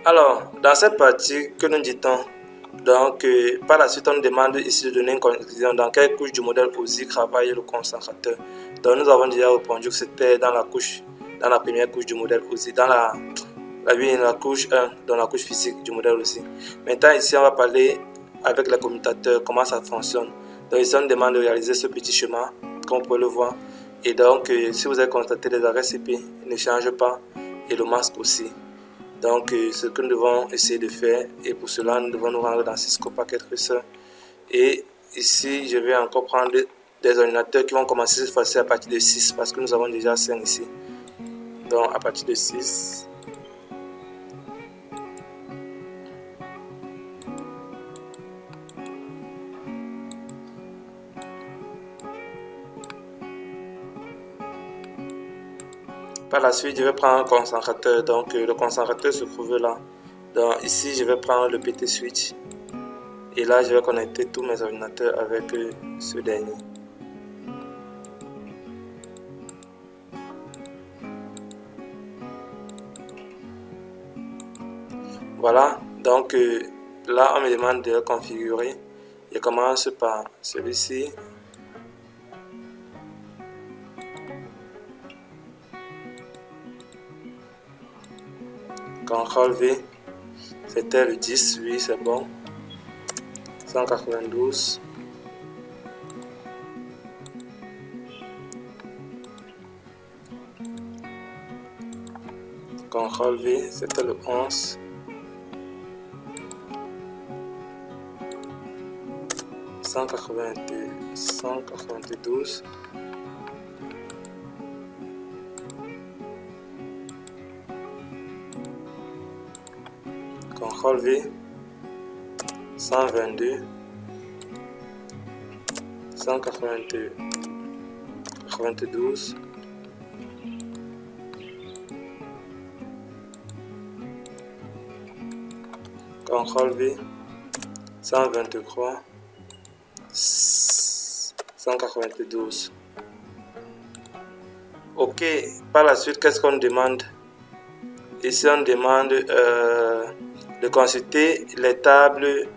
Alors, dans cette partie, que nous dit-on? Donc, par la suite, on nous demande ici de donner une conclusion dans quelle couche du modèle OSI travaille le concentrateur. Donc, nous avons déjà répondu que c'était dans la première couche du modèle OSI, dans la couche 1, dans la couche physique du modèle OSI. Maintenant, ici, on va parler avec les commutateurs, comment ça fonctionne. Donc, ici, on nous demande de réaliser ce petit schéma, comme vous pouvez le voir. Et donc, si vous avez constaté les arrêts CP, ne changent pas, et le masque aussi. Donc, ce que nous devons essayer de faire, et pour cela, nous devons nous rendre dans Cisco Packet Tracer. Et ici, je vais encore prendre des ordinateurs qui vont commencer cette fois-ci à partir de 6, parce que nous avons déjà 5 ici. Donc, à partir de 6. Par la suite, je vais prendre un concentrateur. Donc, le concentrateur se trouve là. Donc, ici, je vais prendre le PT switch. Et là, je vais connecter tous mes ordinateurs avec ce dernier. Voilà. Donc, là, on me demande de le configurer. Je commence par celui-ci. CTRL V, c'était le 10, oui, c'est bon. 192. CTRL V, c'était le 11. 192. CTRL V, 122, 192, CTRL V, 123, 192. Ok, par la suite, qu'est-ce qu'on demande? Ici, on demande de consulter les tables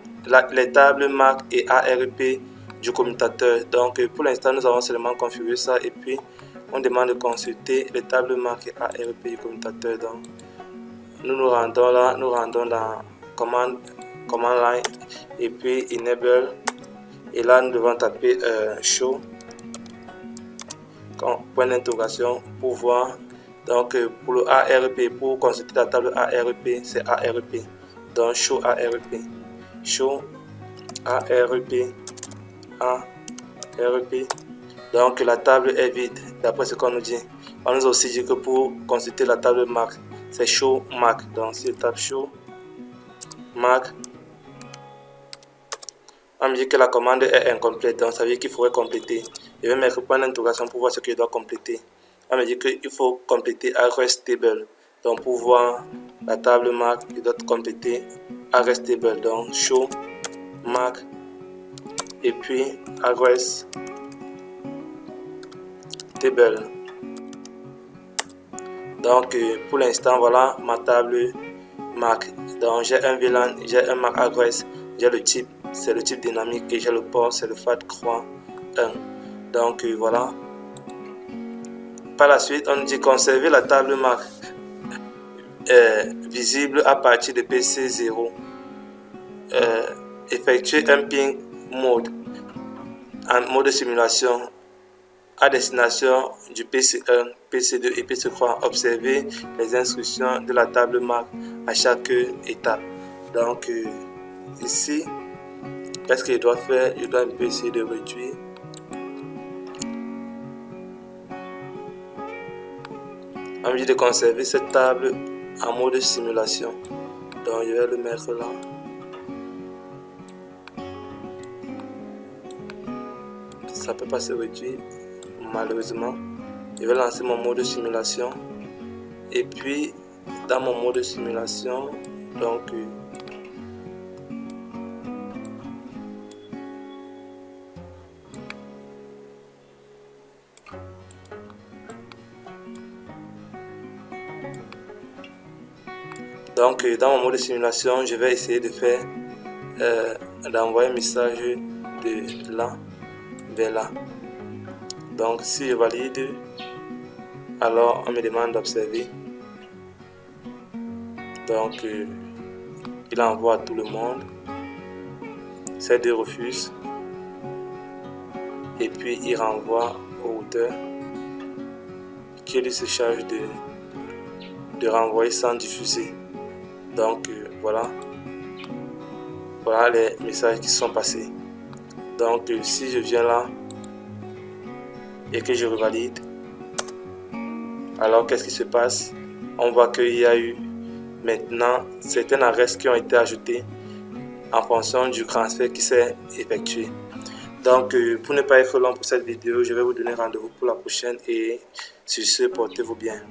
MAC et ARP du commutateur. Donc, pour l'instant, nous avons seulement configuré ça et puis on demande de consulter les tables MAC et ARP du commutateur. Donc, nous rendons là, nous rendons dans command line et puis enable. Et là, nous devons taper show point d'interrogation pour voir. Donc, pour le ARP, pour consulter la table ARP, c'est ARP. Donc, show ARP. Show ARP. ARP. Donc, la table est vide, d'après ce qu'on nous dit. On nous a aussi dit que pour consulter la table MAC, c'est show MAC. Donc, si je tape show MAC, on me dit que la commande est incomplète. Donc, ça veut dire qu'il faudrait compléter. Je vais mettre point d'interrogation pour voir ce que je dois compléter. On me dit qu'il faut compléter address table. Donc, pour voir la table MAC, je dois compléter address table. Donc, show MAC et puis address table. Donc, pour l'instant, voilà ma table MAC. Donc, j'ai un VLAN, j'ai un MAC address, j'ai le type, c'est le type dynamique et j'ai le port, c'est le FAT3 1. Donc, voilà. Par la suite, on dit conserver la table MAC visible à partir de PC0. Effectuer un ping mode en mode simulation à destination du PC1, PC2 et PC3. Observer les instructions de la table MAC à chaque étape. Donc, ici, qu'est-ce que je dois faire? Je dois un peu essayer de réduire. On me dit de conserver cette table en mode simulation. Donc, je vais le mettre là. Ça peut pas se réduire, malheureusement. Je vais lancer mon mode simulation. Et puis, dans mon mode simulation, donc, Donc dans mon mode de simulation, je vais essayer de faire d'envoyer un message de là vers là. Donc si je valide, alors on me demande d'observer. Donc il envoie à tout le monde. Ces deux refusent. Et puis il renvoie au routeur qui lui se charge de renvoyer sans diffuser. Donc voilà les messages qui sont passés. Donc si je viens là et que je revalide, alors qu'est-ce qui se passe? On voit qu'il y a eu maintenant certaines adresses qui ont été ajoutées en fonction du transfert qui s'est effectué. Donc pour ne pas être long pour cette vidéo, je vais vous donner rendez-vous pour la prochaine et sur ce, portez-vous bien.